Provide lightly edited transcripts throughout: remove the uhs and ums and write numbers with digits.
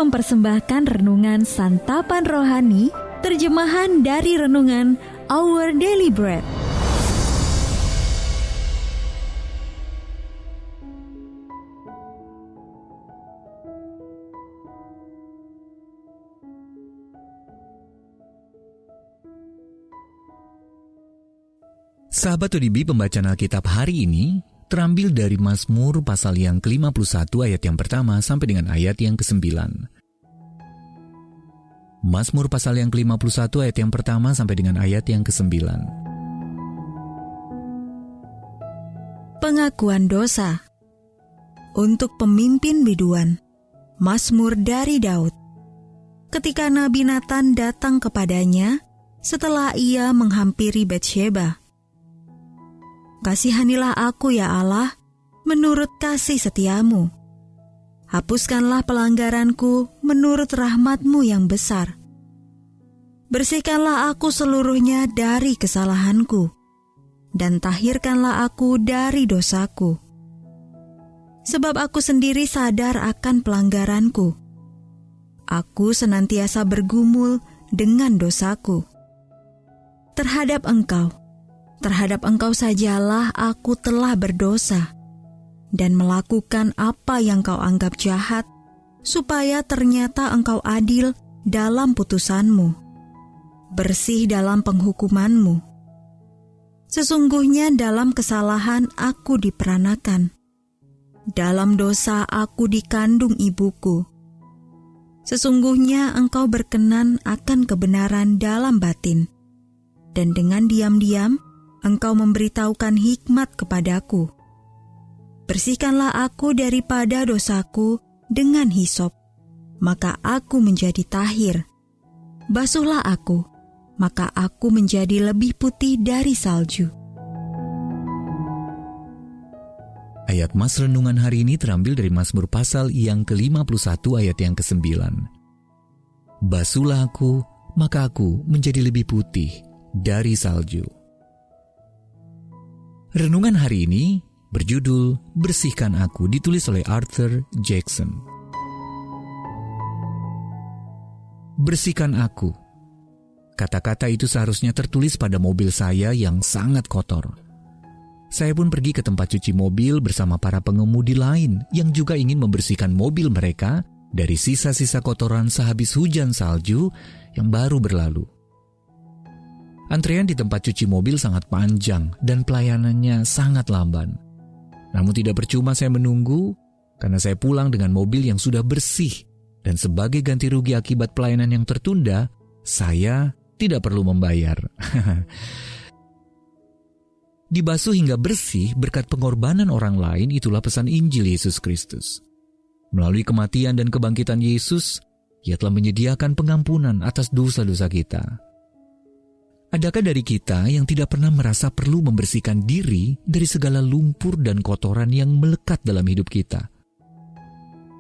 mempersembahkan renungan Santapan Rohani, terjemahan dari renungan Our Daily Bread. Sahabat ODB, pembacaan Alkitab hari ini terambil dari Mazmur pasal yang ke-51 ayat yang pertama sampai dengan ayat yang ke-9. Mazmur pasal yang ke-51 ayat yang pertama sampai dengan ayat yang ke-9. Pengakuan dosa. Untuk pemimpin biduan, Mazmur dari Daud. Ketika Nabi Natan datang kepadanya setelah ia menghampiri Batsheba. Kasihanilah aku ya Allah, menurut kasih setiamu. Hapuskanlah pelanggaranku menurut rahmat-Mu yang besar. Bersihkanlah aku seluruhnya dari kesalahanku, dan tahirkanlah aku dari dosaku. Sebab aku sendiri sadar akan pelanggaranku. Aku senantiasa bergumul dengan dosaku. Terhadap Engkau sajalah aku telah berdosa dan melakukan apa yang Kau anggap jahat, supaya ternyata Engkau adil dalam putusan-Mu, bersih dalam penghukuman-Mu. Sesungguhnya dalam kesalahan aku diperanakan, dalam dosa aku dikandung ibuku. Sesungguhnya Engkau berkenan akan kebenaran dalam batin, dan dengan diam-diam Engkau memberitahukan hikmat kepadaku. Bersihkanlah aku daripada dosaku dengan hisop, maka aku menjadi tahir. Basuhlah aku, maka aku menjadi lebih putih dari salju. Ayat Mas renungan hari ini terambil dari Mazmur pasal yang ke-51 ayat yang ke-9. Basuhlah aku, maka aku menjadi lebih putih dari salju. Renungan hari ini berjudul Bersihkan Aku, ditulis oleh Arthur Jackson. Bersihkan aku. Kata-kata itu seharusnya tertulis pada mobil saya yang sangat kotor. Saya pun pergi ke tempat cuci mobil bersama para pengemudi lain yang juga ingin membersihkan mobil mereka dari sisa-sisa kotoran sehabis hujan salju yang baru berlalu. Antrean di tempat cuci mobil sangat panjang dan pelayanannya sangat lamban. Namun tidak percuma saya menunggu, karena saya pulang dengan mobil yang sudah bersih, dan sebagai ganti rugi akibat pelayanan yang tertunda, saya tidak perlu membayar. Dibasuh hingga bersih berkat pengorbanan orang lain, itulah pesan Injil Yesus Kristus. Melalui kematian dan kebangkitan Yesus, Ia telah menyediakan pengampunan atas dosa-dosa kita. Adakah dari kita yang tidak pernah merasa perlu membersihkan diri dari segala lumpur dan kotoran yang melekat dalam hidup kita?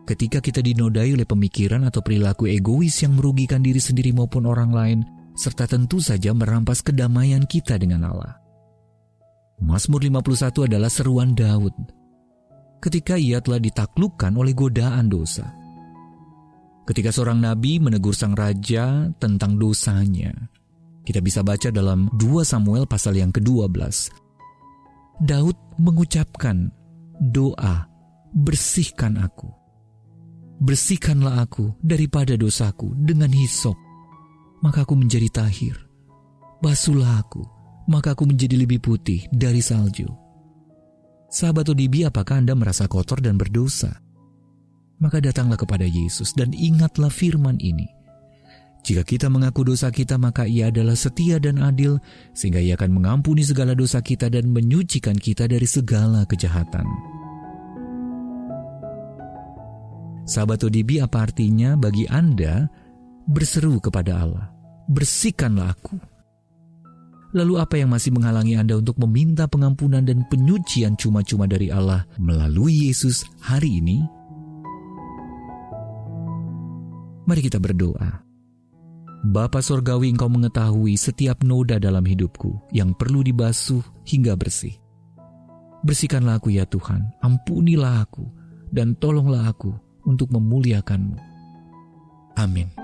Ketika kita dinodai oleh pemikiran atau perilaku egois yang merugikan diri sendiri maupun orang lain, serta tentu saja merampas kedamaian kita dengan Allah. Mazmur 51 adalah seruan Daud ketika ia telah ditaklukkan oleh godaan dosa. Ketika seorang nabi menegur sang raja tentang dosanya, kita bisa baca dalam 2 Samuel pasal yang ke-12. Daud mengucapkan doa, bersihkan aku. Bersihkanlah aku daripada dosaku dengan hisop, maka aku menjadi tahir. Basuhlah aku, maka aku menjadi lebih putih dari salju. Sahabat ODB, apakah Anda merasa kotor dan berdosa? Maka datanglah kepada Yesus dan ingatlah firman ini. Jika kita mengaku dosa kita, maka Ia adalah setia dan adil, sehingga Ia akan mengampuni segala dosa kita dan menyucikan kita dari segala kejahatan. Sahabat ODB, apa artinya bagi Anda berseru kepada Allah, bersihkanlah aku? Lalu apa yang masih menghalangi Anda untuk meminta pengampunan dan penyucian cuma-cuma dari Allah melalui Yesus hari ini? Mari kita berdoa. Bapa Sorgawi, Engkau mengetahui setiap noda dalam hidupku yang perlu dibasuh hingga bersih. Bersihkanlah aku ya Tuhan, ampunilah aku, dan tolonglah aku untuk memuliakan-Mu. Amin.